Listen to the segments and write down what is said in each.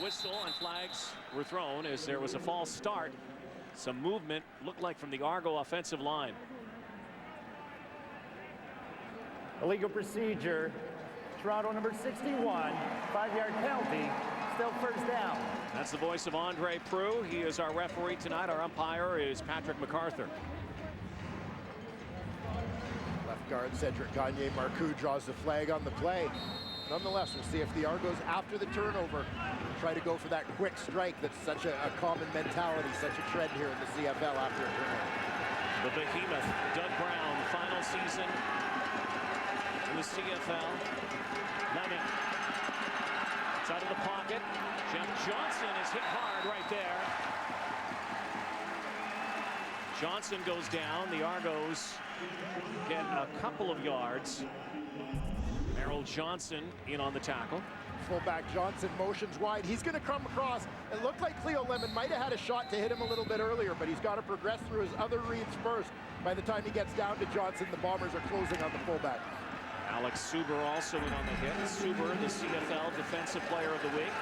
whistle and flags were thrown as there was a false start. Some movement looked like from the Argo offensive line. Illegal procedure. Toronto number 61, 5-yard penalty, still first down. That's the voice of Andre Proulx. He is our referee tonight. Our umpire is Patrick MacArthur. Left guard Cedric Gagne-Marcoux draws the flag on the play. Nonetheless, we'll see if the Argos, after the turnover, try to go for that quick strike that's such a common mentality, such a trend here in the CFL after a turnover. The behemoth, Doug Brown, final season in the CFL. Lemon. It's out of the pocket. Jeff Johnson is hit hard right there. Johnson goes down. The Argos get a couple of yards. Merrill Johnson in on the tackle. Fullback Johnson motions wide. He's going to come across. It looked like Cleo Lemon might have had a shot to hit him a little bit earlier, but he's got to progress through his other reads first. By the time he gets down to Johnson, the Bombers are closing on the fullback. Alex Suber also in on the hit. Suber, the CFL Defensive Player of the Week.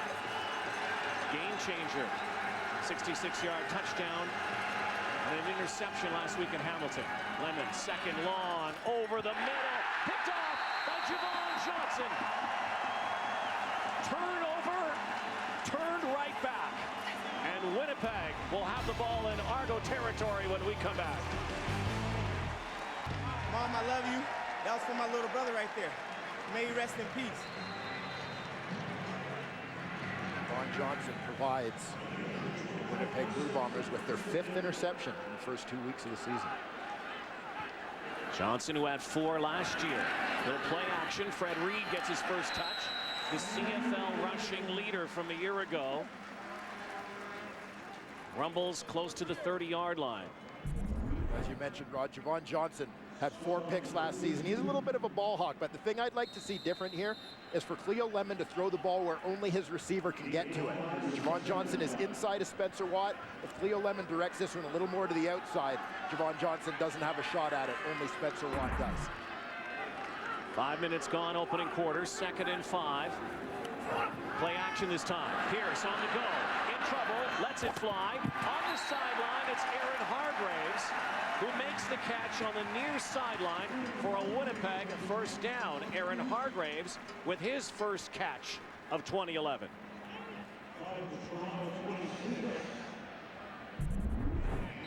Game changer. 66-yard touchdown and an interception last week in Hamilton. Lemon, second long, over the middle. Picked off by Javon Johnson. Turnover, turned right back. And Winnipeg will have the ball in Argo territory when we come back. Mom, I love you. That was for my little brother right there. May he rest in peace. Vaughn Johnson provides the Winnipeg Blue Bombers with their 5th interception in the first 2 weeks of the season. Johnson, who had 4 last year. Little play action. Fred Reed gets his first touch. The CFL rushing leader from a year ago. Rumbles close to the 30-yard line. As you mentioned, Rod, Javon Johnson had 4 picks last season. He's a little bit of a ball hawk, but the thing I'd like to see different here is for Cleo Lemon to throw the ball where only his receiver can get to it. Javon Johnson is inside of Spencer Watt. If Cleo Lemon directs this one a little more to the outside, Javon Johnson doesn't have a shot at it. Only Spencer Watt does. 5 minutes gone, opening quarter, 2nd and 5. Play action this time. Pierce on the go. In trouble, lets it fly. On the sideline, it's Aaron Hargraves who makes the catch on the near sideline for a Winnipeg first down. Aaron Hargraves with his first catch of 2011.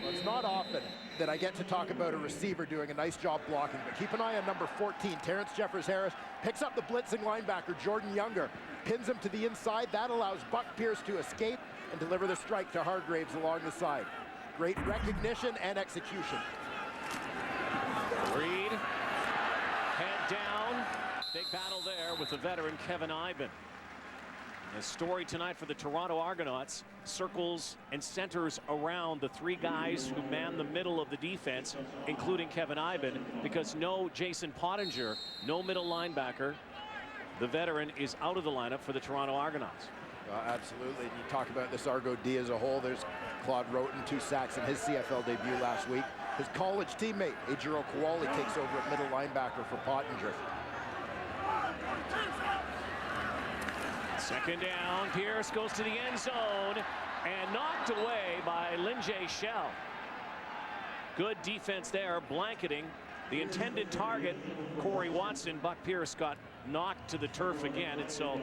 Well, it's not often that I get to talk about a receiver doing a nice job blocking, but keep an eye on number 14, Terrence Jeffers-Harris, picks up the blitzing linebacker, Jordan Younger, pins him to the inside. That allows Buck Pierce to escape and deliver the strike to Hargraves along the side. Great recognition and execution. Reed, head down. Big battle there with the veteran Kevin Iben. The story tonight for the Toronto Argonauts circles and centers around the 3 guys who man the middle of the defense, including Kevin Iben, because no Jason Pottinger, no middle linebacker. The veteran is out of the lineup for the Toronto Argonauts. Absolutely. And you talk about this Argo D as a whole. There's Claude Roten, 2 sacks in his CFL debut last week. His college teammate, Ejiro Kowali, takes over at middle linebacker for Pottinger. 2nd down. Pierce goes to the end zone and knocked away by Linjay Shell. Good defense there, blanketing the intended target, Corey Watson. Buck Pierce got knocked to the turf again, and so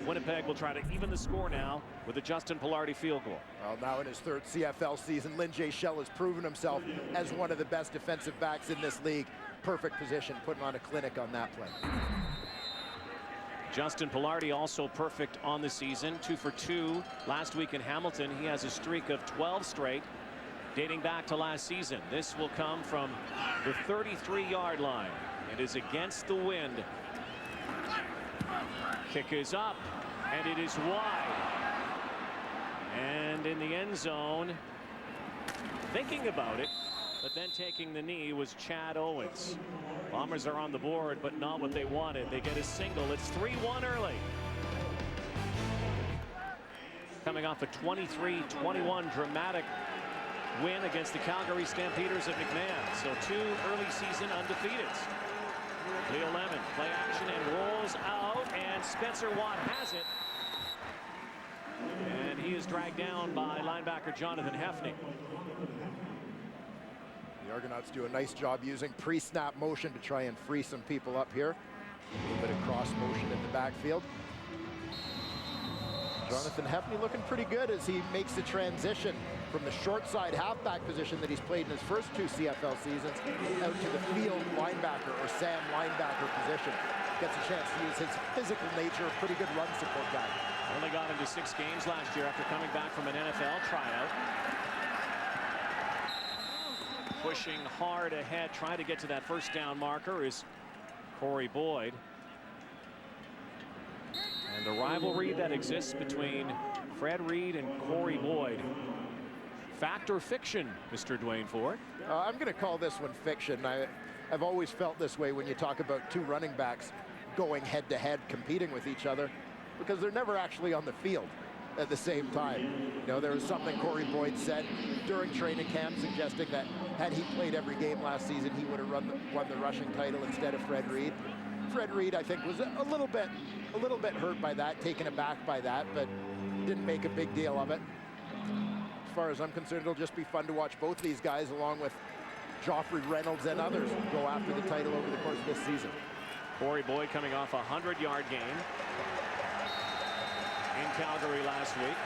Winnipeg will try to even the score now with a Justin Pilardi field goal. Well, now in his 3rd CFL season, Linjay Shell has proven himself as one of the best defensive backs in this league. Perfect position, putting on a clinic on that play. Justin Pilardi also perfect on the season, 2 for 2 last week in Hamilton. He has a streak of 12 straight dating back to last season. This will come from the 33-yard line. It is against the wind. Kick is up, and it is wide. And in the end zone, thinking about it, but then taking the knee was Chad Owens. Bombers are on the board, but not what they wanted. They get a single. It's 3-1 early. Coming off a 23-21 dramatic win against the Calgary Stampeders at McMahon. So 2 early season undefeateds. Cleo Lemon, play action and rolls out, and Spencer Watt has it. dragged down by linebacker Jonathan Hefney. The Argonauts do a nice job using pre-snap motion to try and free some people up here. A little bit of cross motion in the backfield. Jonathan Hefney looking pretty good as he makes the transition from the short side halfback position that he's played in his first 2 CFL seasons out to the field linebacker or Sam linebacker position. Gets a chance to use his physical nature, a pretty good run support guy. Only got into 6 games last year after coming back from an NFL tryout. Pushing hard ahead, trying to get to that first down marker is Corey Boyd. And the rivalry that exists between Fred Reed and Corey Boyd. Fact or fiction, Mr. Dwayne Ford? I'm going to call this one fiction. I've always felt this way when you talk about 2 running backs going head-to-head, competing with each other, because they're never actually on the field at the same time. You know, there was something Corey Boyd said during training camp suggesting that had he played every game last season, he would have won the rushing title instead of Fred Reed. Fred Reed, I think, was a little bit hurt by that, taken aback by that, but didn't make a big deal of it. As far as I'm concerned, it'll just be fun to watch both these guys along with Joffrey Reynolds and others go after the title over the course of this season. Corey Boyd coming off a 100-yard game in Calgary last week.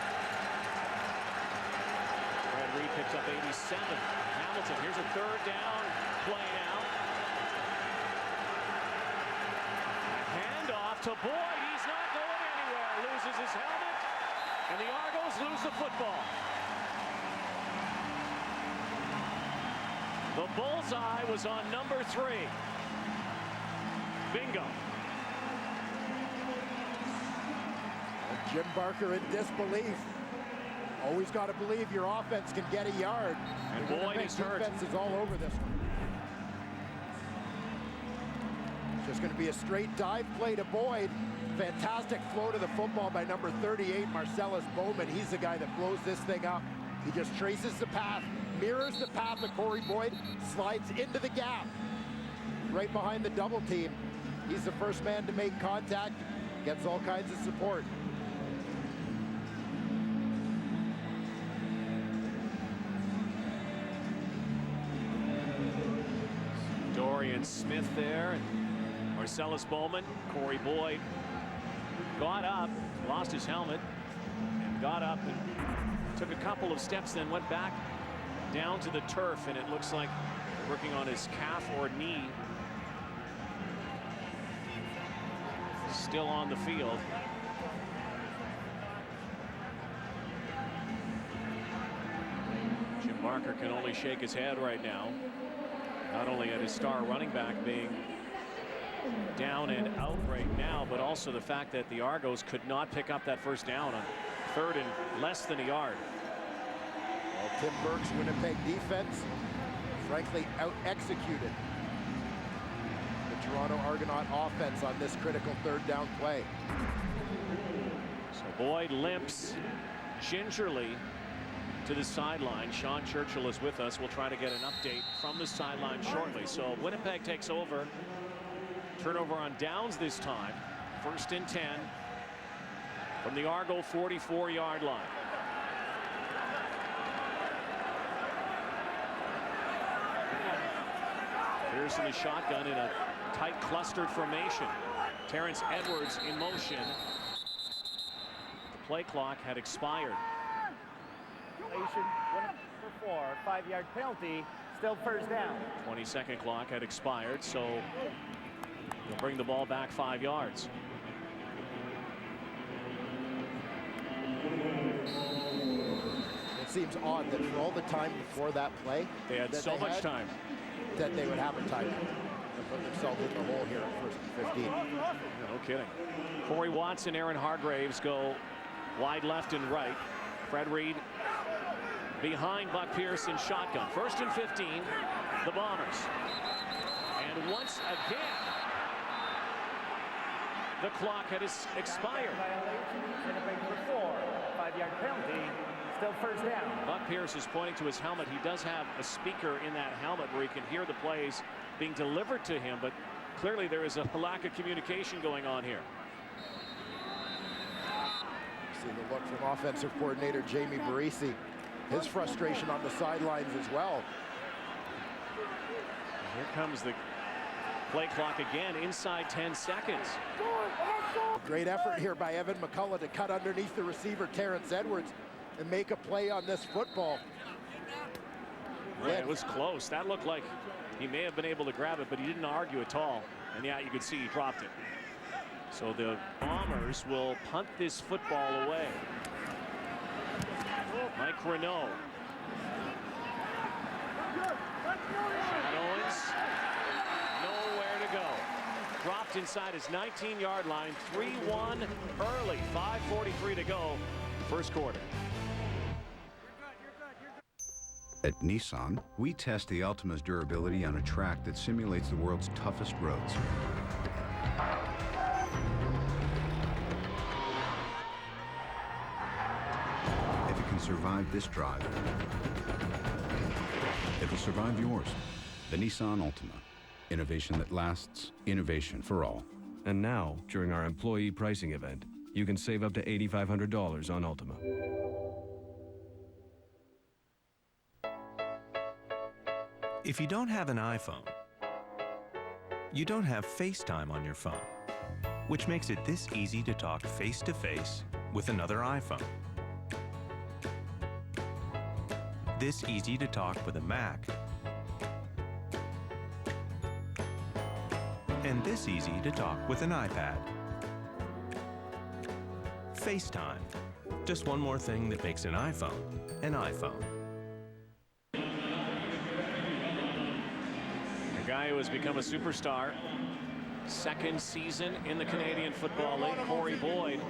Fred Reed picks up 87. Hamilton, here's a 3rd down play now. Handoff to Boyd. He's not going anywhere. Loses his helmet, and the Argos lose the football. The bullseye was on number 3. Bingo. Jim Barker in disbelief. Always got to believe your offense can get a yard. And Boyd is hurt. Defense is all over this one. Just going to be a straight dive play to Boyd. Fantastic flow to the football by number 38, Marcellus Bowman. He's the guy that blows this thing up. He just traces the path, mirrors the path of Corey Boyd, slides into the gap, right behind the double team. He's the first man to make contact, gets all kinds of support. Dorian Smith there, and Marcellus Bowman. Corey Boyd got up, lost his helmet, and got up and took a couple of steps, then went back down to the turf, and it looks like working on his calf or knee. Still on the field. Jim Barker can only shake his head right now. Not only at his star running back being down and out right now, but also the fact that the Argos could not pick up that first down on 3rd and less than a yard. Well, Tim Burke's Winnipeg defense, frankly, out-executed the Toronto Argonaut offense on this critical 3rd down play. So Boyd limps gingerly to the sideline. Sean Churchill is with us. We'll try to get an update from the sideline shortly. So Winnipeg takes over. Turnover on downs this time. 1st and 10 from the Argo 44-yard line. Pearson is shotgun in a tight clustered formation. Terrence Edwards in motion. The play clock had expired. 4, 5-yard penalty, still 1st down. 20-second clock had expired, so they'll bring the ball back 5 yards. It seems odd that for all the time before that play, They had so much time. that they would have a time to put themselves in the hole here at 1st and 15. No kidding. Corey Watson, Aaron Hargraves go wide left and right. Fred Reed behind Buck Pearson, shotgun. 1st and 15, the Bombers. And once again, the clock had expired. Winnipeg number 4, 5-yard penalty, still 1st down. Buck Pierce is pointing to his helmet. He does have a speaker in that helmet where he can hear the plays being delivered to him, but clearly there is a lack of communication going on here. See the look from offensive coordinator Jamie Barisi. His frustration on the sidelines as well. Here comes the play clock again, inside 10 seconds. Great effort here by Evan McCullough to cut underneath the receiver Terrence Edwards and make a play on this football. Yeah, it was close. That looked like he may have been able to grab it, but he didn't argue at all. And yeah, you could see he dropped it. So the Bombers will punt this football away. Mike Renault. Chad Owens, nowhere to go. Dropped inside his 19-yard line, 3-1 early, 5:43 to go, first quarter. At Nissan, we test the Altima's durability on a track that simulates the world's toughest roads. If it can survive this drive, it will survive yours. The Nissan Altima. Innovation that lasts, innovation for all. And now, during our employee pricing event, you can save up to $8,500 on Altima. If you don't have an iPhone, you don't have FaceTime on your phone, which makes it this easy to talk face-to-face with another iPhone. This easy to talk with a Mac, and this easy to talk with an iPad. FaceTime. Just one more thing that makes an iPhone an iPhone. A guy who has become a superstar. Second season in the Canadian Football League, Corey Boyd.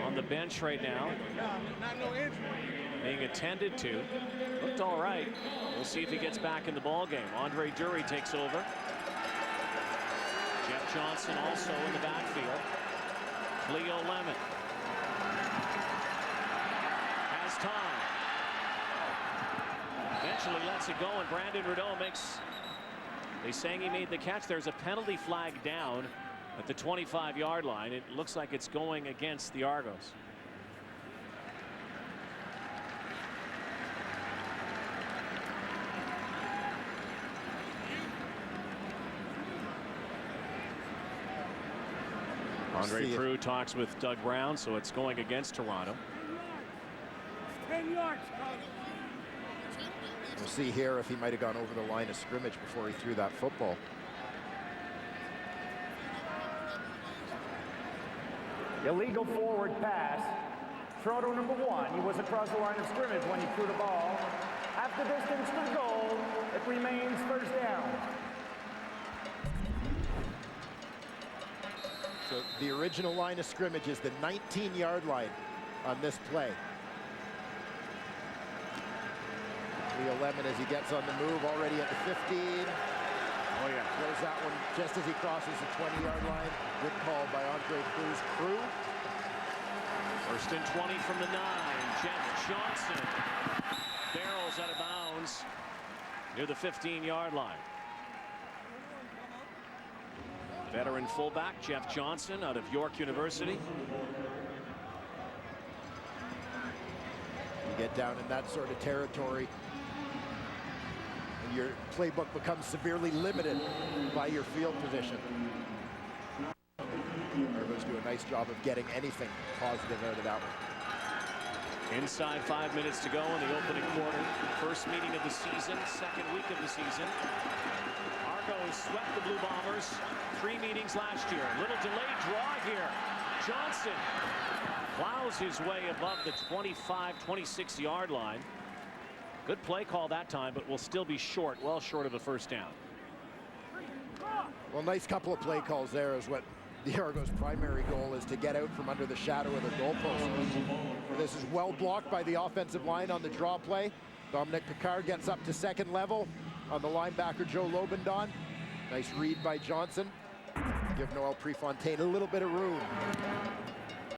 On the bench right now. Being attended to. Looked all right. We'll see if he gets back in the ball game. Andre Dury takes over. Jeff Johnson also in the backfield. Cleo Lemon has time. Eventually lets it go, and Brandon Rideau makes. They saying he made the catch. There's a penalty flag down at the 25-yard line. It looks like it's going against the Argos. Andre Prue talks with Doug Brown, so it's going against Toronto. 10 yards. We'll see here if he might have gone over the line of scrimmage before he threw that football. Illegal forward pass. Toronto number 1. He was across the line of scrimmage when he threw the ball. Half the distance to the goal. It remains first down. So the original line of scrimmage is the 19-yard line on this play. Leo Lemon as he gets on the move already at the 15. Oh yeah, throws that one just as he crosses the 20-yard line. Good call by Andre Prue's crew. First and 20 from the 9. Jeff Johnson barrels out of bounds near the 15-yard line. Veteran fullback Jeff Johnson out of York University. You get down in that sort of territory, and your playbook becomes severely limited by your field position. Argos do a nice job of getting anything positive out of that one. Inside 5 minutes to go in the opening quarter. First meeting of the season, second week of the season. Argos swept the Blue Bombers 3 meetings last year. Little delayed draw here. Johnson plows his way above the 25-26-yard line. Good play call that time, but will still be short, well short of a first down. Well, nice couple of play calls there is what the Argos' primary goal is, to get out from under the shadow of the goalpost. This is well blocked by the offensive line on the draw play. Dominic Picard gets up to second level on the linebacker Joe Lobendon. Nice read by Johnson. Give Noel Prefontaine a little bit of room.